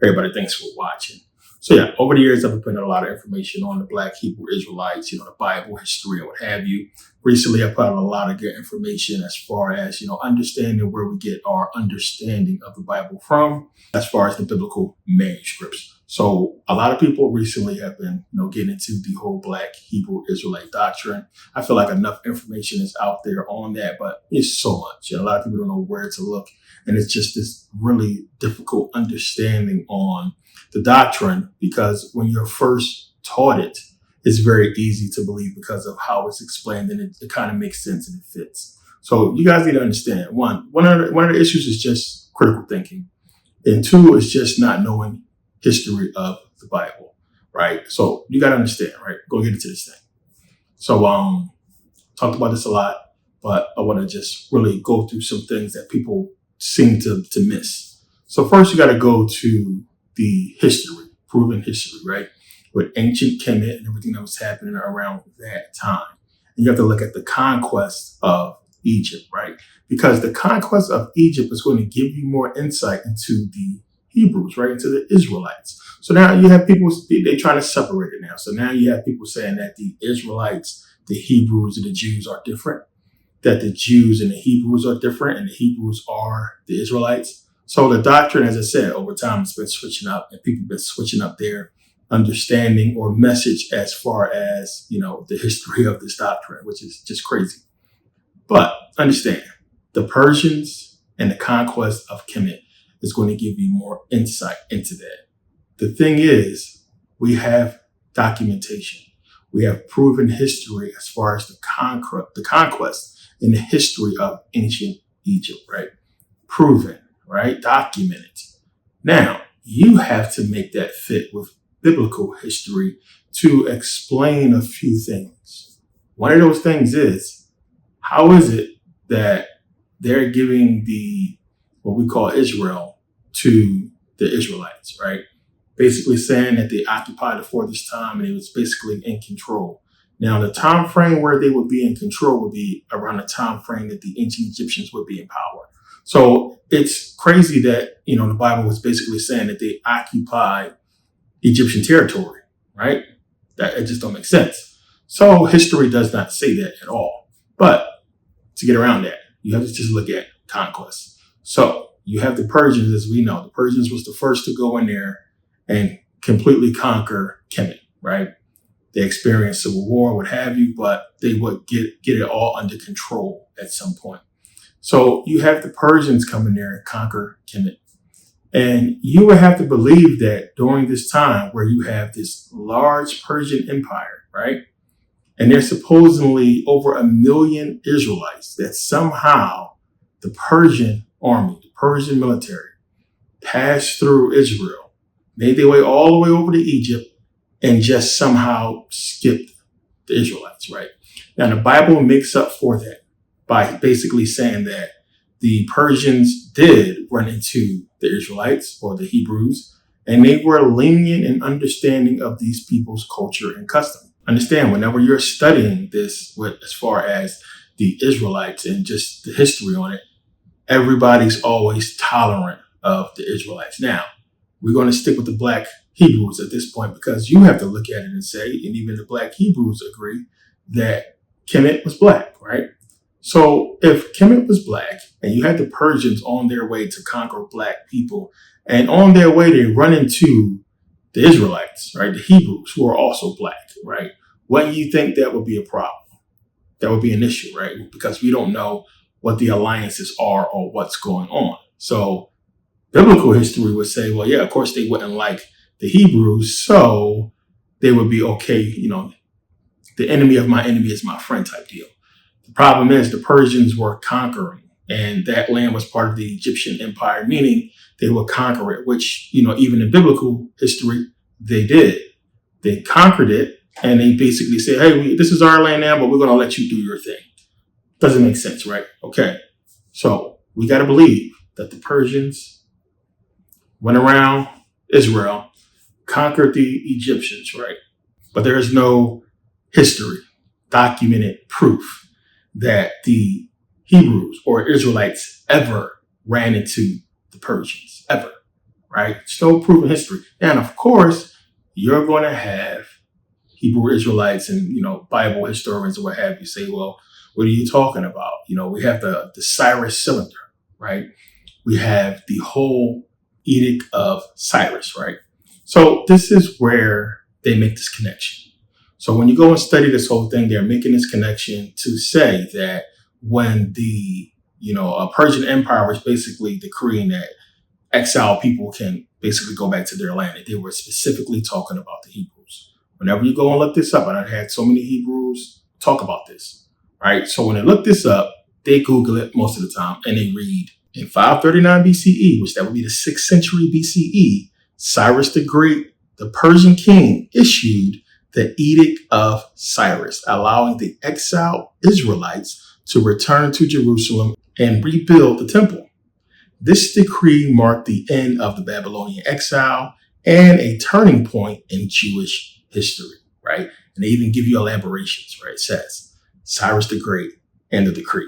everybody, thanks for watching. So yeah, over the years, I've been putting a lot of information on the Black Hebrew Israelites, the Bible history and what have you. Recently, I put out a lot of good information as far as, understanding where we get our understanding of the Bible from, as far as the biblical manuscripts. So a lot of people recently have been, getting into the whole Black Hebrew Israelite doctrine. I feel like enough information is out there on that, but it's so much. And a lot of people don't know where to look. And it's just this really difficult understanding on the doctrine, because when you're first taught it, it's very easy to believe because of how it's explained, and it kind of makes sense and it fits. So you guys need to understand, one of the issues is just critical thinking. And two is just not knowing history of the Bible, right? So you got to understand, right? Go get into this thing. So talked about this a lot, but I want to just really go through some things that people seem to miss. So first, you got to go to the history, proven history, right? With ancient Kemet and everything that was happening around that time. And you have to look at the conquest of Egypt, right? Because the conquest of Egypt is going to give you more insight into the Hebrews, right? Into the Israelites. So now you have people, they're trying to separate it now. So now you have people saying that the Israelites, the Hebrews, and the Jews are different, that the Jews and the Hebrews are different, and the Hebrews are the Israelites. So the doctrine, as I said, over time, has been switching up, and people have been switching up their understanding or message as far as, the history of this doctrine, which is just crazy. But understand, the Persians and the conquest of Kemet is going to give you more insight into that. The thing is, we have documentation. We have proven history as far as the conquest and the history of ancient Egypt, right? Proven, right? Documented. Now, you have to make that fit with biblical history to explain a few things. One of those things is, how is it that they're giving what we call Israel to the Israelites, right? Basically saying that they occupied it for this time and it was basically in control. Now, the time frame where they would be in control would be around the time frame that the ancient Egyptians would be in power. So it's crazy that, the Bible was basically saying that they occupied Egyptian territory, right? That it just don't make sense. So history does not say that at all. But to get around that, you have to just look at conquest. So you have the Persians, as we know. The Persians was the first to go in there and completely conquer Kemet, right? They experienced civil war, what have you, but they would get it all under control at some point. So you have the Persians come in there and conquer Kemet. And you would have to believe that during this time where you have this large Persian empire, right? And there's supposedly over 1 million Israelites, that somehow the Persian army, the Persian military, passed through Israel, made their way all the way over to Egypt, and just somehow skipped the Israelites, right? Now, the Bible makes up for that by basically saying that the Persians did run into the Israelites or the Hebrews, and they were lenient in understanding of these people's culture and custom. Understand, whenever you're studying this as far as the Israelites and just the history on it, everybody's always tolerant of the Israelites. Now, we're going to stick with the Black Hebrews at this point, because you have to look at it and say, and even the Black Hebrews agree, that Kemet was Black, right? So if Kemet was Black and you had the Persians on their way to conquer Black people, and on their way they run into the Israelites, right? The Hebrews, who are also Black, right? Wouldn't you think that would be a problem? That would be an issue, right? Because we don't know what the alliances are or what's going on. So biblical history would say, well, yeah, of course they wouldn't like the Hebrews, so they would be okay, the enemy of my enemy is my friend type deal. The problem is the Persians were conquering, and that land was part of the Egyptian empire, meaning they would conquer it, which, even in biblical history, they did. They conquered it, and they basically said, hey, this is our land now, but we're going to let you do your thing. Doesn't make sense, right? Okay. So we got to believe that the Persians went around Israel, conquered the Egyptians, right? But there is no history, documented proof that the Hebrews or Israelites ever ran into the Persians, ever. right? Still proven history. And of course, you're going to have Hebrew Israelites and, Bible historians or what have you say, well, what are you talking about? We have the Cyrus Cylinder, right? We have the whole Edict of Cyrus, right? So this is where they make this connection. So when you go and study this whole thing, they're making this connection to say that when the, Persian Empire was basically decreeing that exiled people can basically go back to their land, and they were specifically talking about the Hebrews. Whenever you go and look this up, and I've had so many Hebrews talk about this, right? So when they look this up, they Google it most of the time, and they read in 539 BCE, which that would be the 6th century BCE, Cyrus the Great, the Persian king, issued the Edict of Cyrus, allowing the exiled Israelites to return to Jerusalem and rebuild the temple. This decree marked the end of the Babylonian exile and a turning point in Jewish history, right? And they even give you elaborations, right? It says, Cyrus the Great, end of decree.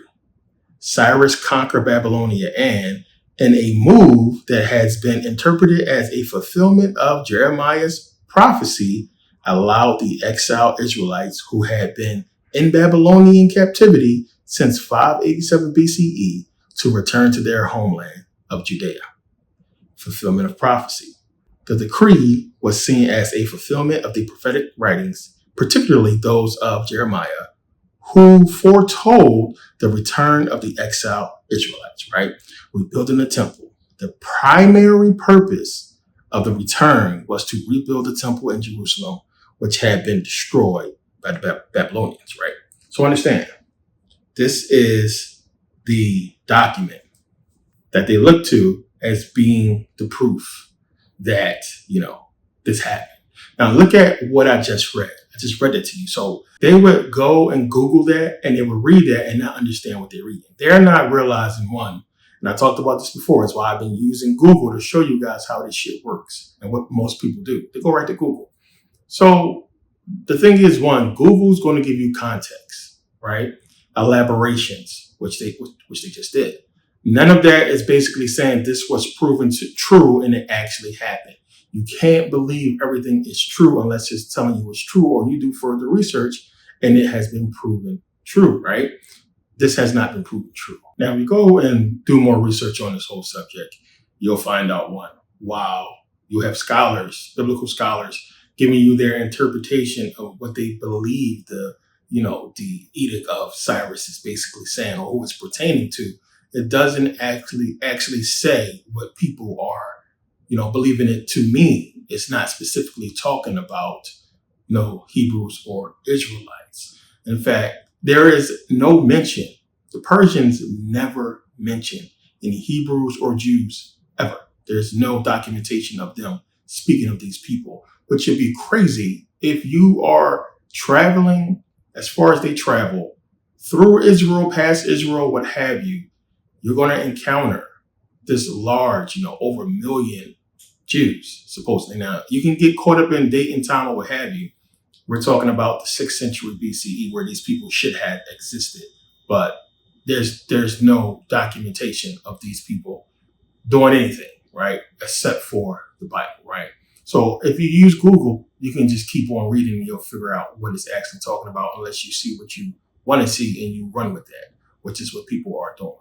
Cyrus conquered Babylonia and, in a move that has been interpreted as a fulfillment of Jeremiah's prophecy, allowed the exiled Israelites who had been in Babylonian captivity since 587 BCE to return to their homeland of Judea. Fulfillment of prophecy. The decree was seen as a fulfillment of the prophetic writings, particularly those of Jeremiah, who foretold the return of the exiled Israelites, right? Rebuilding the temple. The primary purpose of the return was to rebuild the temple in Jerusalem, which had been destroyed by the Babylonians, right? So understand, this is the document that they look to as being the proof that, this happened. Now look at what I just read. I just read it to you. So they would go and Google that and they would read that and not understand what they're reading. They're not realizing one. And I talked about this before. It's why I've been using Google to show you guys how this shit works and what most people do. They go right to Google. So the thing is, one, Google's going to give you context, right? Elaborations, which they just did. None of that is basically saying this was proven true and it actually happened. You can't believe everything is true unless it's telling you it's true, or you do further research and it has been proven true, right? This has not been proven true. Now, if you go and do more research on this whole subject, you'll find out one, wow, you have scholars, biblical scholars, giving you their interpretation of what they believe the Edict of Cyrus is basically saying, or who it's pertaining to. It doesn't actually say what people are, believing it to mean. It's not specifically talking about Hebrews or Israelites. In fact, there is no mention. The Persians never mention any Hebrews or Jews ever. There's no documentation of them speaking of these people, which should be crazy if you are traveling as far as they travel through Israel, past Israel, what have you. You're going to encounter this large, over 1 million Jews, supposedly. Now, you can get caught up in date and time or what have you. We're talking about the 6th century BCE where these people should have existed. But there's no documentation of these people doing anything, right? Except for the Bible, right? So if you use Google, you can just keep on reading and you'll figure out what it's actually talking about unless you see what you want to see and you run with that, which is what people are doing.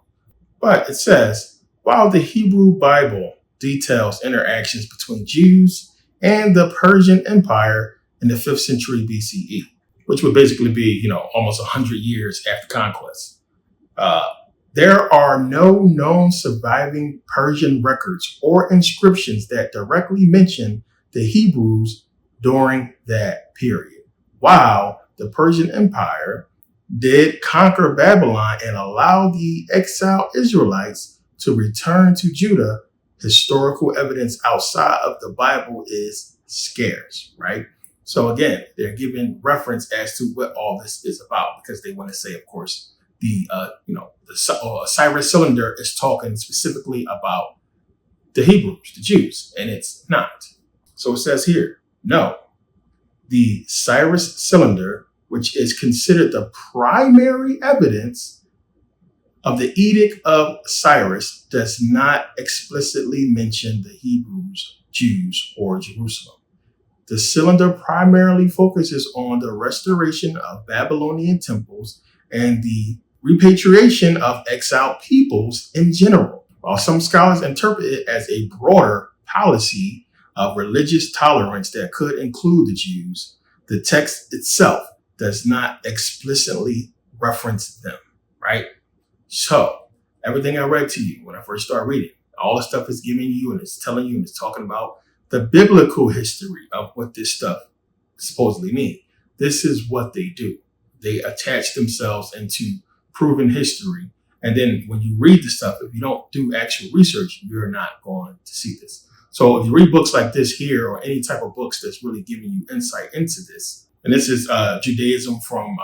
But it says, while the Hebrew Bible details interactions between Jews and the Persian Empire in the 5th century BCE, which would basically be, almost 100 years after conquest. There are no known surviving Persian records or inscriptions that directly mention the Hebrews during that period. While the Persian Empire did conquer Babylon and allow the exiled Israelites to return to Judah, historical evidence outside of the Bible is scarce, right? So again, they're giving reference as to what all this is about because they want to say, of course, the Cyrus Cylinder is talking specifically about the Hebrews, the Jews, and it's not. So it says here, no, the Cyrus Cylinder, which is considered the primary evidence of the Edict of Cyrus does not explicitly mention the Hebrews, Jews, or Jerusalem. The cylinder primarily focuses on the restoration of Babylonian temples and the repatriation of exiled peoples in general. While some scholars interpret it as a broader policy of religious tolerance that could include the Jews, the text itself does not explicitly reference them, right? So everything I read to you when I first started reading, all the stuff is giving you and it's telling you and it's talking about the biblical history of what this stuff supposedly means. This is what they do. They attach themselves into proven history. And then when you read the stuff, if you don't do actual research, you're not going to see this. So if you read books like this here or any type of books that's really giving you insight into this, and this is Judaism from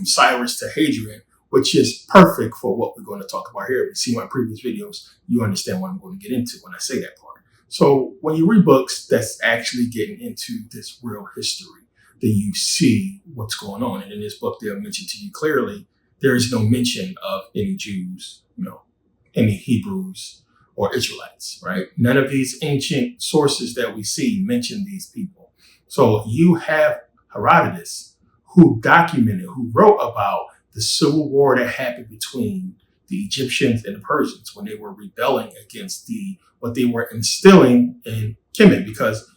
Cyrus to Hadrian, which is perfect for what we're going to talk about here. If you see my previous videos, you understand what I'm going to get into when I say that part. So when you read books that's actually getting into this real history, then you see what's going on. And in this book, they'll mention to you clearly, there is no mention of any Jews, any Hebrews or Israelites, right? None of these ancient sources that we see mention these people. So you have Herodotus, who documented, who wrote about the civil war that happened between the Egyptians and the Persians when they were rebelling against what they were instilling in Kemet. Because,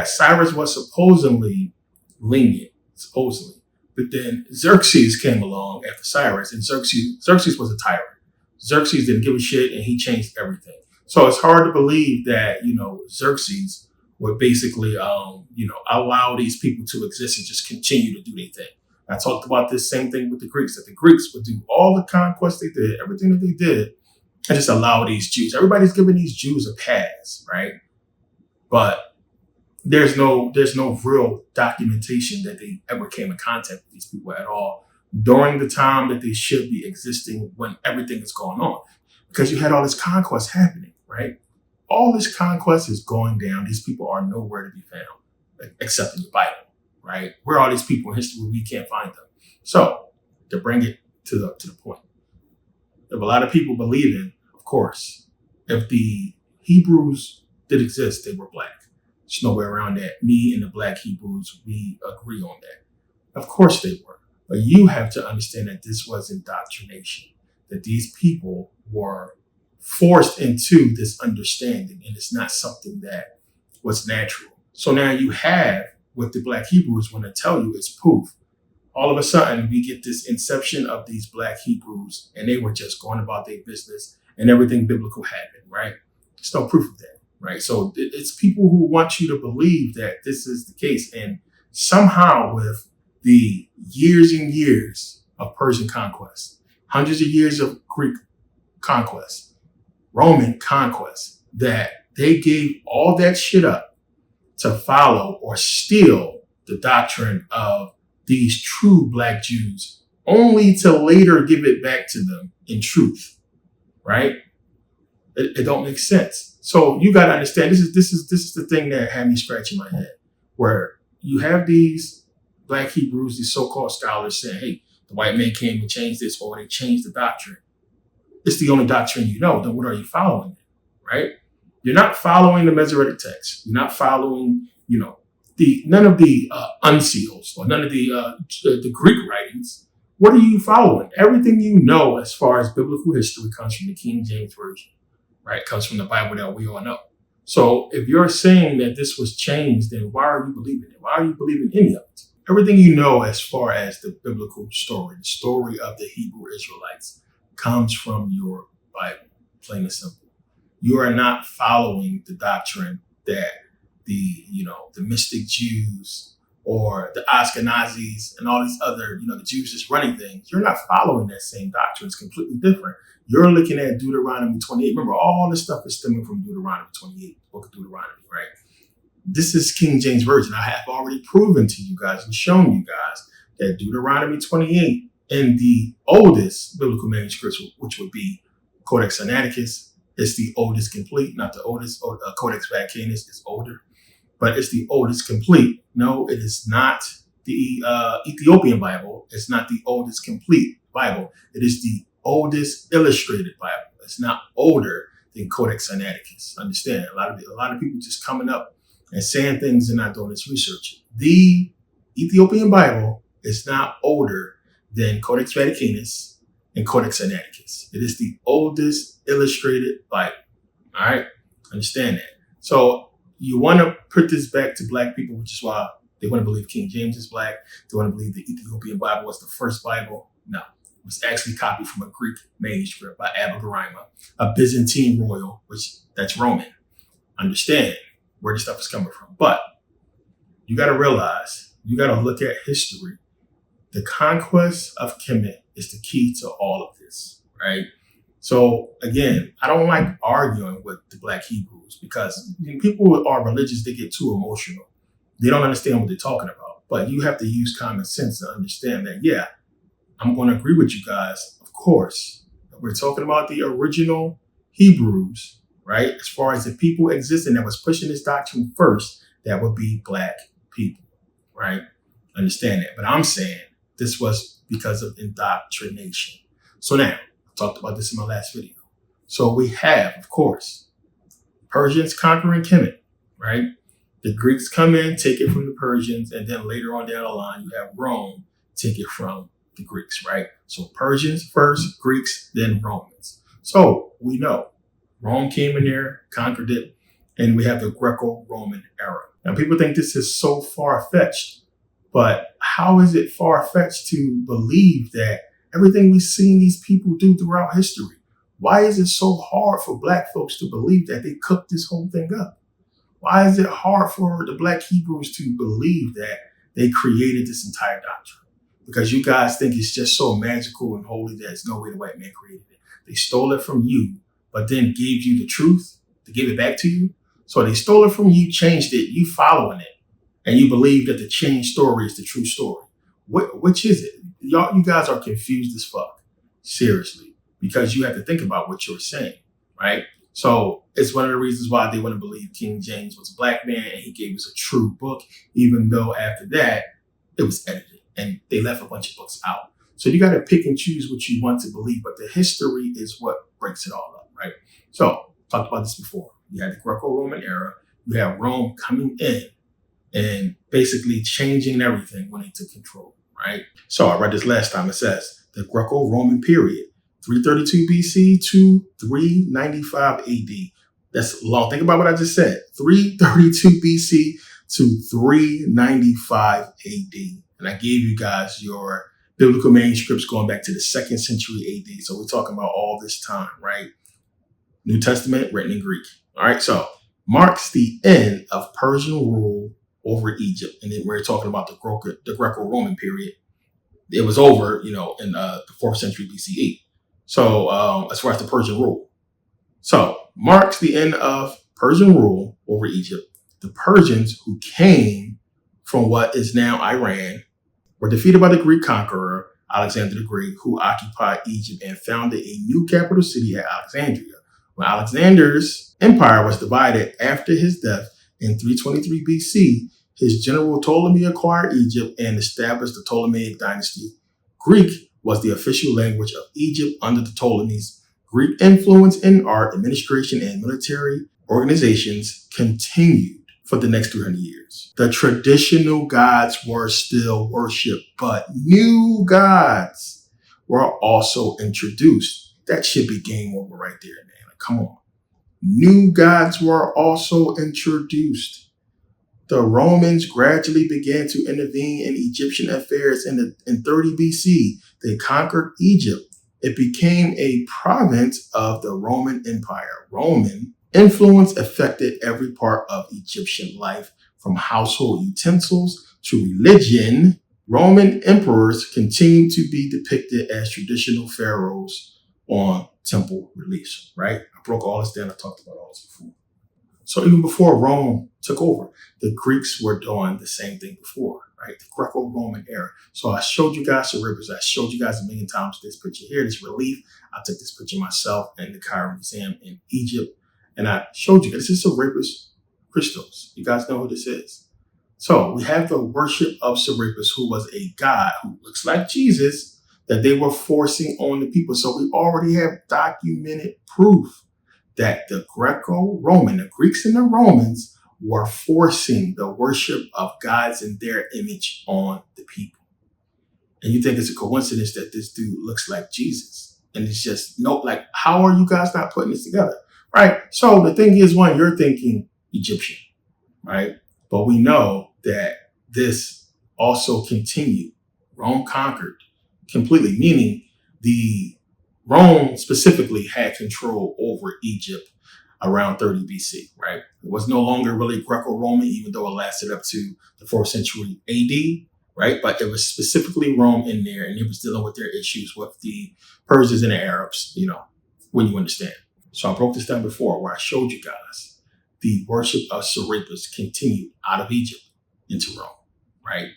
Cyrus was supposedly lenient, but then Xerxes came along after Cyrus, and Xerxes was a tyrant. Xerxes didn't give a shit, and he changed everything. So it's hard to believe that, Xerxes would basically, allow these people to exist and just continue to do their thing. I talked about this same thing with the Greeks, that the Greeks would do all the conquests they did, everything that they did, and just allow these Jews. Everybody's giving these Jews a pass, right? But there's no real documentation that they ever came in contact with these people at all during the time that they should be existing when everything is going on. Because you had all this conquest happening, right? All this conquest is going down. These people are nowhere to be found except in the Bible. Right? Where are these people in history? We can't find them. So to bring it to the point, if a lot of people believe in, of course, if the Hebrews did exist, they were black. There's no way around that. Me and the black Hebrews, we agree on that. Of course they were. But you have to understand that this was indoctrination, that these people were forced into this understanding, and it's not something that was natural. So now you have what the black Hebrews want to tell you is poof. All of a sudden, we get this inception of these black Hebrews, and they were just going about their business, and everything biblical happened, right? There's no proof of that, right? So it's people who want you to believe that this is the case, and somehow with the years and years of Persian conquest, hundreds of years of Greek conquest, Roman conquest, that they gave all that shit up to follow or steal the doctrine of these true black Jews, only to later give it back to them in truth, right? It don't make sense. So you got to understand, this is the thing that had me scratching my head, where you have these black Hebrews, these so-called scholars saying, hey, the white man came and changed this, or they changed the doctrine. It's the only doctrine you know. Then what are you following, right? You're not following the Masoretic text. You're not following, none of the unseals or none of the Greek writings. What are you following? Everything you know as far as biblical history comes from the King James Version, right? It comes from the Bible that we all know. So if you're saying that this was changed, then why are you believing it? Why are you believing any of it? Everything you know as far as the biblical story, the story of the Hebrew Israelites, comes from your Bible, plain and simple. You are not following the doctrine that the mystic Jews or the Ashkenazis and all these other, the Jews just running things. You're not following that same doctrine. It's completely different. You're looking at Deuteronomy 28. Remember, all this stuff is stemming from Deuteronomy 28, the book of Deuteronomy, right? This is King James Version. I have already proven to you guys and shown you guys that Deuteronomy 28 in the oldest biblical manuscripts, which would be Codex Sinaiticus, is the oldest complete, not the oldest. Codex Vaticanus is older, but it's the oldest complete. No, it is not the Ethiopian Bible. It's not the oldest complete Bible. It is the oldest illustrated Bible. It's not older than Codex Sinaiticus. Understand? A lot of people just coming up and saying things and not doing this research. The Ethiopian Bible is not older than Codex Vaticanus and Codex Sinaiticus. It is the oldest illustrated Bible. All right? Understand that. So you want to put this back to black people, which is why they want to believe King James is black. They want to believe the Ethiopian Bible was the first Bible. No. It was actually copied from a Greek manuscript by Abba-Garima, a Byzantine royal, that's Roman. Understand where this stuff is coming from. But you got to realize, you got to look at history. The conquest of Kemet is the key to all of this, right? So again, I don't like arguing with the Black Hebrews because people who are religious, they get too emotional. They don't understand what they're talking about. But you have to use common sense to understand that, yeah, I'm going to agree with you guys, of course. We're talking about the original Hebrews, right? As far as the people existing that was pushing this doctrine first, that would be Black people, right? Understand that. But I'm saying this was because of indoctrination. So now, I talked about this in my last video. So we have, of course, Persians conquering Kemet, right? The Greeks come in, take it from the Persians, and then later on down the line, you have Rome take it from the Greeks, right? So Persians first, Greeks, then Romans. So we know Rome came in there, conquered it, and we have the Greco-Roman era. Now, people think this is so far-fetched, but how is it far-fetched to believe that everything we've seen these people do throughout history, why is it so hard for Black folks to believe that they cooked this whole thing up? Why is it hard for the Black Hebrews to believe that they created this entire doctrine? Because you guys think it's just so magical and holy that there's no way the white man created it. They stole it from you, but then gave you the truth to give it back to you. So they stole it from you, changed it, you following it, and you believe that the changed story is the true story. Which is it? You guys are confused as fuck. Seriously. Because you have to think about what you're saying, right? So it's one of the reasons why they want to believe King James was a black man and he gave us a true book, even though after that, it was edited and they left a bunch of books out. So you got to pick and choose what you want to believe, but the history is what breaks it all up, right? So talked about this before. You had the Greco-Roman era. You have Rome coming in and basically changing everything when they took control, right? So I read this last time. It says the Greco-Roman period, 332 BC to 395 AD. That's long. Think about what I just said. 332 BC to 395 AD. And I gave you guys your biblical manuscripts going back to the 2nd century AD. So we're talking about all this time, right? New Testament written in Greek. All right. So marks the end of Persian rule over Egypt. And then we're talking about the Greco-Roman period. It was over, in the 4th century BCE. So as far as the Persian rule. So marks the end of Persian rule over Egypt. The Persians who came from what is now Iran were defeated by the Greek conqueror, Alexander the Great, who occupied Egypt and founded a new capital city at Alexandria. When Alexander's empire was divided after his death in 323 BC, his general Ptolemy acquired Egypt and established the Ptolemaic dynasty. Greek was the official language of Egypt under the Ptolemies. Greek influence in art, administration, and military organizations continued for the next 300 years. The traditional gods were still worshipped, but new gods were also introduced. That should be game over right there, man. Like, come on. New gods were also introduced. The Romans gradually began to intervene in Egyptian affairs in 30 BC. They conquered Egypt. It became a province of the Roman Empire. Roman influence affected every part of Egyptian life, from household utensils to religion. Roman emperors continued to be depicted as traditional pharaohs on temple reliefs, right? I broke all this down. I talked about all this before. So even before Rome took over, the Greeks were doing the same thing before, right? The Greco-Roman era. So I showed you guys the rivers. I showed you guys a million times this picture here, this relief. I took this picture myself in the Cairo Museum in Egypt. And I showed you, this is Serapis Christos. You guys know who this is. So we have the worship of Serapis, who was a god who looks like Jesus, that they were forcing on the people. So we already have documented proof that the Greco-Roman, the Greeks and the Romans, were forcing the worship of gods in their image on the people. And you think it's a coincidence that this dude looks like Jesus. And it's just, no, like, how are you guys not putting this together? Right? So the thing is, one, you're thinking Egyptian, right? But we know that this also continued. Rome conquered completely, meaning the Rome specifically had control over Egypt around 30 BC, right? It was no longer really Greco-Roman, even though it lasted up to the 4th century AD, right? But it was specifically Rome in there, and it was dealing with their issues with the Persians and the Arabs, when you understand. So I broke this down before where I showed you guys the worship of Serapis continued out of Egypt into Rome, right?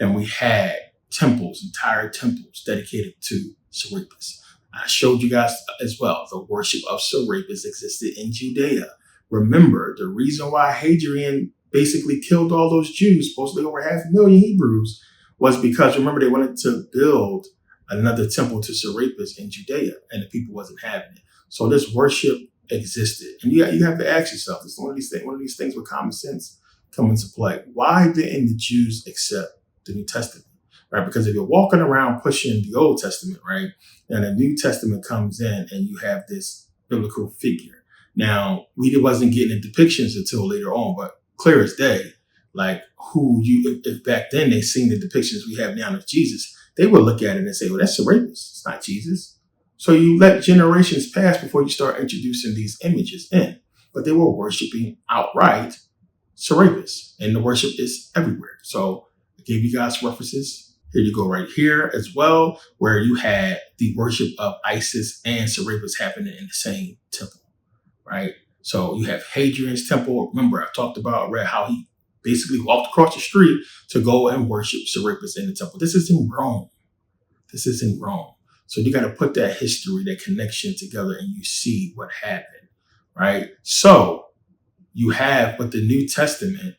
And we had temples, entire temples dedicated to Serapis. I showed you guys as well, the worship of Serapis existed in Judea. Remember, the reason why Hadrian basically killed all those Jews, supposedly over 500,000 Hebrews, was because, remember, they wanted to build another temple to Serapis in Judea, and the people wasn't having it. So this worship existed. And you have to ask yourself, it's one of these things where common sense come into play. Why didn't the Jews accept the New Testament? Right? Because if you're walking around pushing the Old Testament, right, and the New Testament comes in and you have this biblical figure. Now, we wasn't getting the depictions until later on, but clear as day, like if back then they seen the depictions we have now of Jesus, they would look at it and say, well, that's Serapis. It's not Jesus. So you let generations pass before you start introducing these images in. But they were worshiping outright Serapis, and the worship is everywhere. So I gave you guys references. Here you go right here as well, where you had the worship of Isis and Serapis happening in the same temple, right? So you have Hadrian's temple. Remember, I read how he basically walked across the street to go and worship Serapis in the temple. This is in Rome. So you got to put that history, that connection together, and you see what happened, right? So you have, but the New Testament,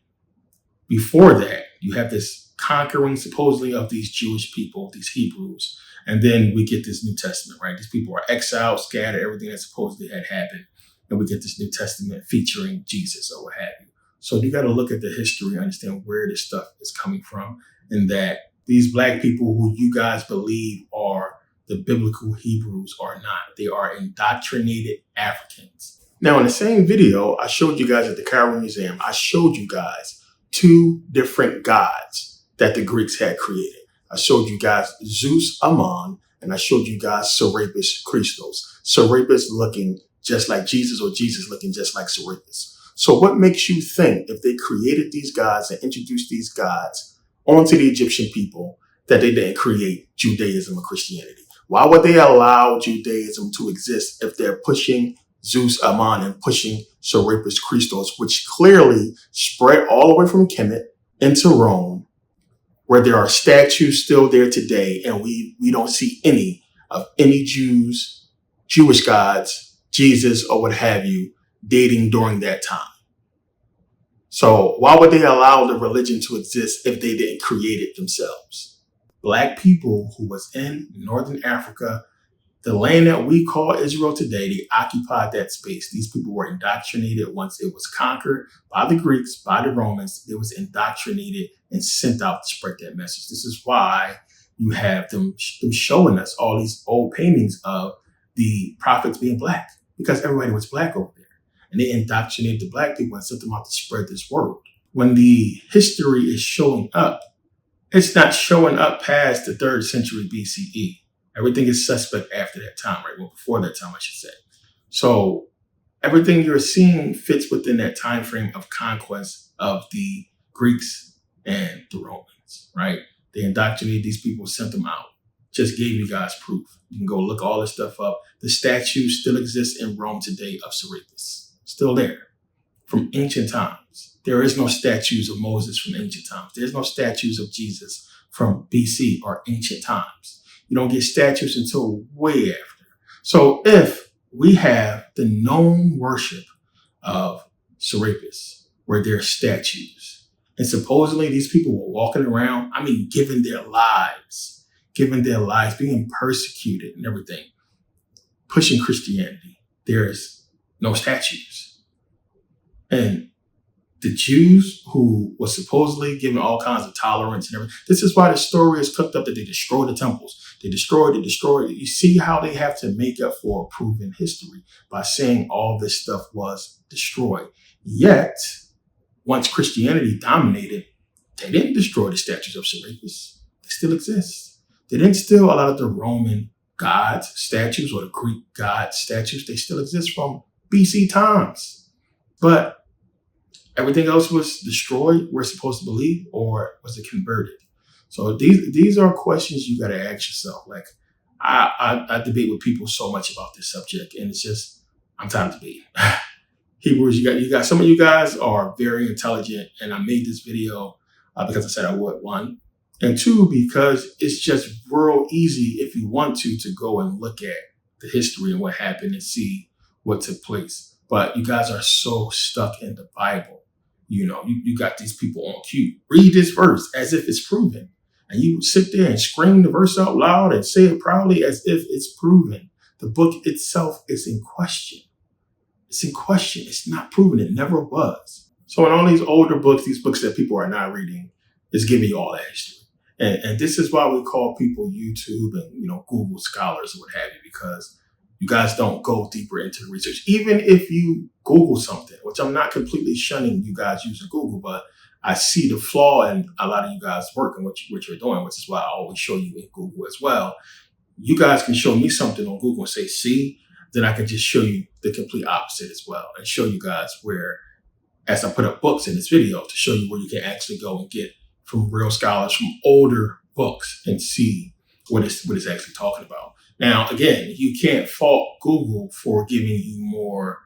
before that, you have this conquering supposedly of these Jewish people, these Hebrews. And then we get this New Testament, right? These people are exiled, scattered, everything that supposedly had happened. And we get this New Testament featuring Jesus or what have you. So you got to look at the history, understand where this stuff is coming from, and that these black people who you guys believe are the biblical Hebrews are not. They are indoctrinated Africans. Now, in the same video I showed you guys at the Cairo Museum, I showed you guys 2 different gods that the Greeks had created. I showed you guys Zeus Ammon, and I showed you guys Serapis Christos. Serapis looking just like Jesus, or Jesus looking just like Serapis. So what makes you think, if they created these gods and introduced these gods onto the Egyptian people, that they didn't create Judaism or Christianity? Why would they allow Judaism to exist if they're pushing Zeus Ammon and pushing Serapis Christos, which clearly spread all the way from Kemet into Rome, where there are statues still there today, and we don't see any of any Jewish gods, Jesus or what have you, dating during that time. So why would they allow the religion to exist if they didn't create it themselves? Black people who was in Northern Africa, the land that we call Israel today, they occupied that space. These people were indoctrinated once it was conquered by the Greeks, by the Romans. It was indoctrinated and sent out to spread that message. This is why you have them showing us all these old paintings of the prophets being black, because everybody was black over there. And they indoctrinated the black people and sent them out to spread this word. When the history is showing up, it's not showing up past the 3rd century BCE. Everything is suspect after that time, right? Well, before that time, I should say. So everything you're seeing fits within that time frame of conquest of the Greeks and the Romans, right? They indoctrinated these people, sent them out. Just gave you guys proof. You can go look all this stuff up. The statue still exists in Rome today of Serapis. Still there from ancient times. There is no statues of Moses from ancient times. There's no statues of Jesus from BC or ancient times. You don't get statues until way after. So if we have the known worship of Serapis, where there are statues, and supposedly these people were walking around, giving their lives, giving their lives, being persecuted and everything, pushing Christianity. There's no statues. And the Jews who were supposedly given all kinds of tolerance and everything, this is why the story is cooked up that they destroyed the temples. They destroyed it. You see how they have to make up for a proven history by saying all this stuff was destroyed. Yet, once Christianity dominated, they didn't destroy the statues of Serapis. They still exist. They didn't steal a lot of the Roman gods' statues or the Greek god statues. They still exist from BC times. But everything else was destroyed, we're supposed to believe, or was it converted? So these are questions you got to ask yourself. Like, I debate with people so much about this subject, and it's just, I'm tired of debating. Hebrews, you got some of you guys are very intelligent, and I made this video because I said I would, one. And two, because it's just real easy if you want to go and look at the history and what happened and see what took place. But you guys are so stuck in the Bible. You know, you got these people on cue. Read this verse as if it's proven. And you sit there and scream the verse out loud and say it proudly as if it's proven. The book itself is in question. It's in question. It's not proven. It never was. So in all these older books, these books that people are not reading, is giving you all that history. And this is why we call people YouTube and, Google scholars or what have you, because you guys don't go deeper into the research. Even if you Google something, which I'm not completely shunning you guys using Google, but I see the flaw in a lot of you guys' work and what you're doing, which is why I always show you in Google as well. You guys can show me something on Google and say, see, then I can just show you the complete opposite as well and show you guys where, as I put up books in this video, to show you where you can actually go and get from real scholars, from older books, and see what it's actually talking about. Now, again, you can't fault Google for giving you more,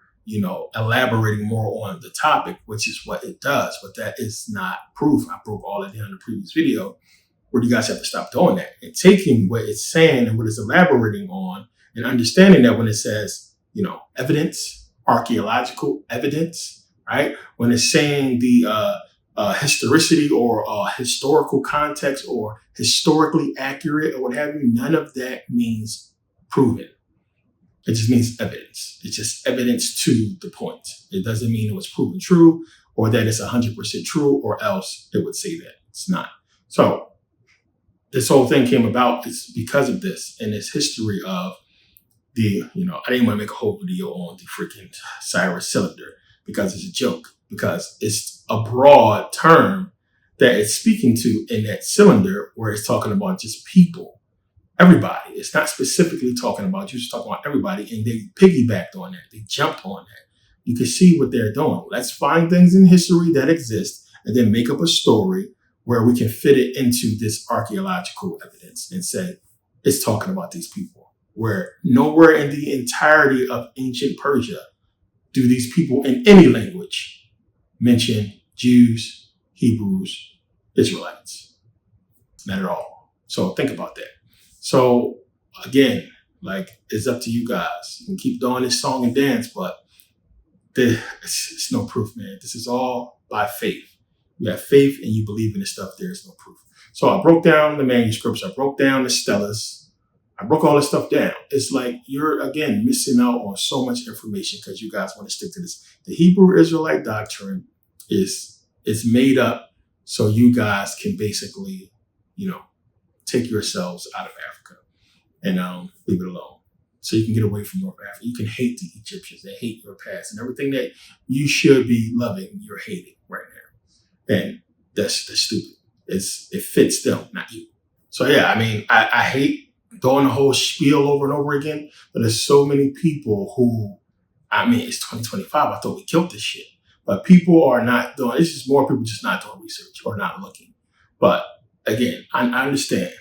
elaborating more on the topic, which is what it does, but that is not proof. I broke all that down in the previous video, where you guys have to stop doing that and taking what it's saying and what it's elaborating on and understanding that when it says, evidence, archaeological evidence, right? When it's saying the historicity or historical context or historically accurate or what have you, none of that means proven. It just means evidence. It's just evidence to the point. It doesn't mean it was proven true or that it's 100% true, or else it would say that it's not. So this whole thing came about is because of this and this history of the, I didn't want to make a whole video on the freaking Cyrus Cylinder because it's a joke, because it's a broad term that it's speaking to in that cylinder where it's talking about just people, everybody. It's not specifically talking about you, it's talking about everybody, and they piggybacked on that. They jumped on that. You can see what they're doing. Let's find things in history that exist and then make up a story where we can fit it into this archaeological evidence and say, it's talking about these people. Where nowhere in the entirety of ancient Persia do these people in any language mention Jews, Hebrews, Israelites. Not at all. So think about that. So again, it's up to you guys. You can keep doing this song and dance, but it's no proof, man. This is all by faith. You have faith and you believe in this stuff. There's no proof. So I broke down the manuscripts. I broke down the stelas. I broke all this stuff down. It's like you're, again, missing out on so much information because you guys want to stick to this. The Hebrew Israelite doctrine is made up so you guys can basically, take yourselves out of Africa and leave it alone. So you can get away from North Africa. You can hate the Egyptians. They hate your past and everything that you should be loving, you're hating right now. And that's stupid. It fits them, not you. So yeah, I hate doing the whole spiel over and over again, but there's so many people who, it's 2025. I thought we killed this shit, but people are not doing, it's just more people just not doing research or not looking. But again, I understand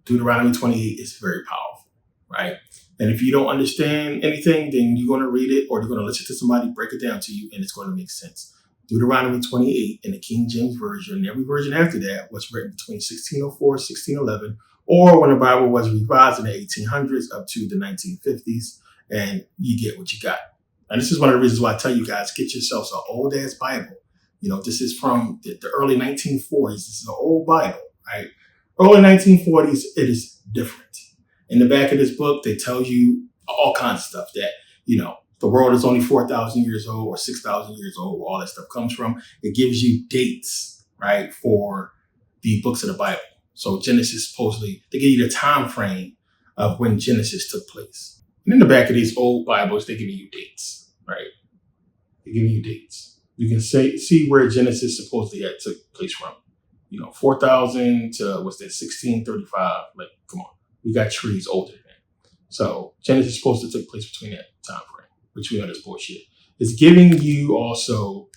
Deuteronomy 28 is very powerful, right? And if you don't understand anything, then you're going to read it or you're going to listen to somebody break it down to you and it's going to make sense. Deuteronomy 28 in the King James Version, and every version after that was written between 1604, 1611, or when the Bible was revised in the 1800s up to the 1950s, and you get what you got. And this is one of the reasons why I tell you guys, get yourselves an old-ass Bible. This is from the early 1940s. This is an old Bible, right? Early 1940s, it is different. In the back of this book, they tell you all kinds of stuff that, the world is only 4,000 years old or 6,000 years old, where all that stuff comes from. It gives you dates, right, for the books of the Bible. So Genesis, supposedly, they give you the time frame of when Genesis took place. And in the back of these old Bibles, they're giving you dates, right? They're giving you dates. You can see where Genesis supposedly had took place from. 4,000 to, 1635? Like, come on. We got trees older than that. So Genesis supposed to take place between that time frame, which we know is bullshit. It's giving you also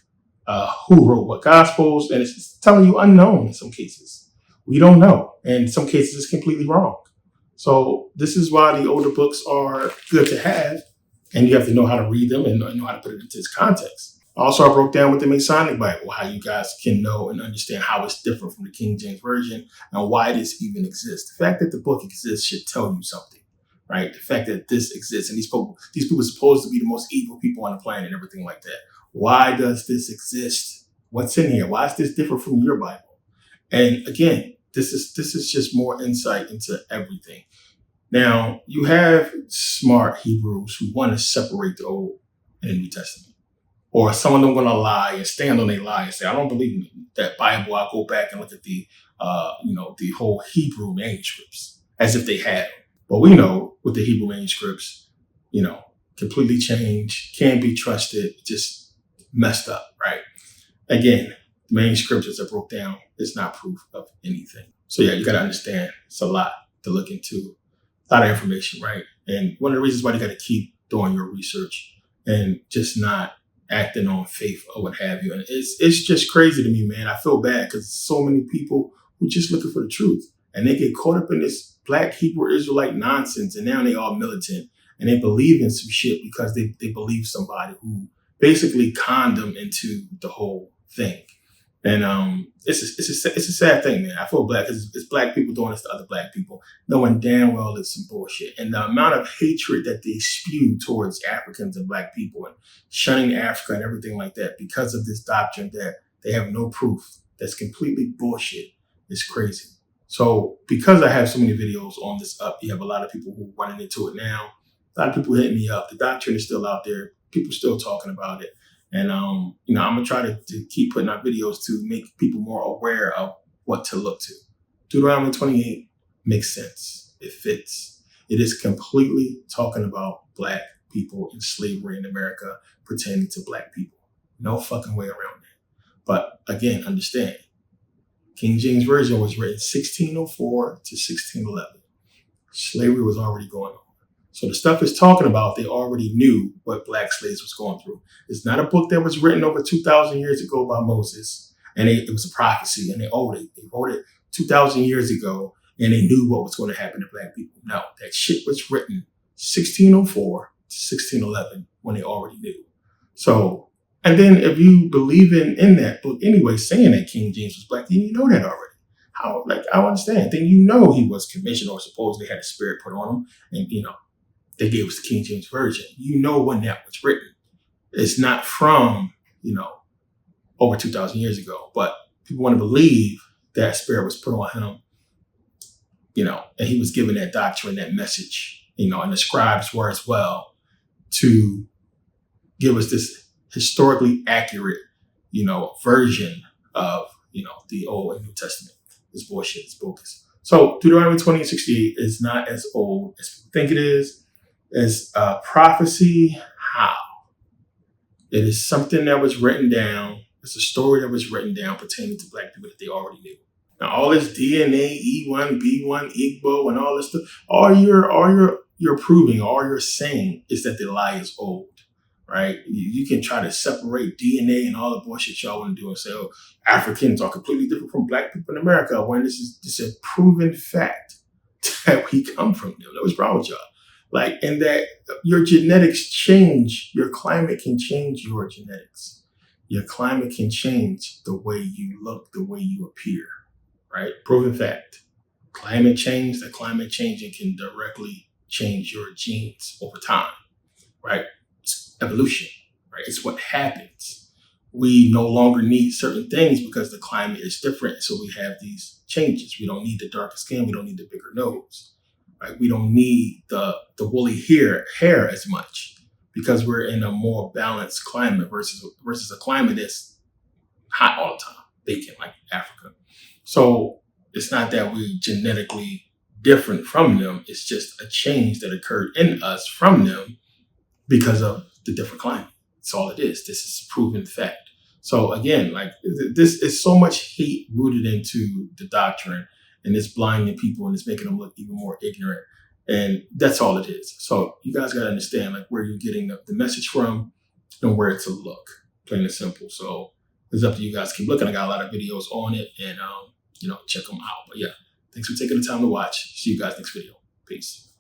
who wrote what Gospels, and it's telling you unknown in some cases. We don't know. And in some cases, it's completely wrong. So this is why the older books are good to have, and you have to know how to read them and know how to put it into its context. Also, I broke down with the Masonic Bible how you guys can know and understand how it's different from the King James Version and why this even exists. The fact that the book exists should tell you something, right? The fact that this exists and these people are supposed to be the most evil people on the planet and everything like that. Why does this exist? What's in here? Why is this different from your Bible? And again, this is just more insight into everything. Now, you have smart Hebrews who want to separate the Old and the New Testament. Or some of them going to lie and stand on their lie and say, I don't believe in that Bible. I'll go back and look at the whole Hebrew manuscripts as if they had them. But we know with the Hebrew manuscripts, completely changed, can't be trusted, just messed up, right? Again, the manuscripts that broke down is not proof of anything. So yeah, you got to understand it's a lot to look into, a lot of information, right? And one of the reasons why you got to keep doing your research and just not acting on faith or what have you. And it's just crazy to me, man. I feel bad because so many people who just looking for the truth and they get caught up in this Black Hebrew Israelite nonsense. And now they all militant and they believe in some shit because they believe somebody who basically conned them into the whole thing. And it's a sad thing, man. I feel bad because it's Black people doing this to other Black people, knowing damn well it's some bullshit. And the amount of hatred that they spew towards Africans and Black people and shunning Africa and everything like that because of this doctrine that they have no proof, that's completely bullshit, is crazy. So because I have so many videos on this up, you have a lot of people who are running into it now. A lot of people hitting me up. The doctrine is still out there. People still talking about it. And, I'm going to try to keep putting out videos to make people more aware of what to look to. Deuteronomy 28 makes sense. It fits. It is completely talking about Black people in slavery in America pertaining to Black people. No fucking way around that. But again, understand, King James Version was written 1604 to 1611. Slavery was already going on. So the stuff it's talking about, they already knew what Black slaves was going through. It's not a book that was written over 2,000 years ago by Moses, and it was a prophecy, and they wrote it 2,000 years ago, and they knew what was going to happen to Black people. No, that shit was written 1604 to 1611 when they already knew. So, and then if you believe in that book anyway, saying that King James was Black, then you know that already. How, I don't understand. Then you know he was commissioned or supposedly had a spirit put on him, and they gave us the King James Version. You know when that was written. It's not from, over 2,000 years ago. But people want to believe that spirit was put on him, and he was given that doctrine, that message, and the scribes were as well, to give us this historically accurate, version of, the Old and New Testament. It's bullshit. It's bogus. So Deuteronomy 28:68 is not as old as people think it is. It's a prophecy. How? It is something that was written down. It's a story that was written down pertaining to Black people that they already knew. Now, all this DNA, E1, B1, Igbo, and all this stuff, all you're proving, all you're saying is that the lie is old, right? You can try to separate DNA and all the bullshit y'all want to do and say, Africans are completely different from Black people in America, when this is a proven fact that we come from them. What's wrong with y'all? And that your genetics change, your climate can change your genetics. Your climate can change the way you look, the way you appear, right? Proven fact. Climate change, the climate changing can directly change your genes over time, right? It's evolution, right? It's what happens. We no longer need certain things because the climate is different. So we have these changes. We don't need the darker skin. We don't need the bigger nose. right? We don't need the woolly hair as much because we're in a more balanced climate versus a climate that's hot all the time, vacant like Africa. So it's not that we're genetically different from them. It's just a change that occurred in us from them because of the different climate. That's all it is. This is proven fact. So again, like this is so much hate rooted into the doctrine, and it's blinding people and it's making them look even more ignorant. And that's all it is. So you guys got to understand like where you're getting the message from and where to look, plain and simple. So it's up to you guys. Keep looking. I got a lot of videos on it, and check them out. But yeah, thanks for taking the time to watch. See you guys next video. Peace.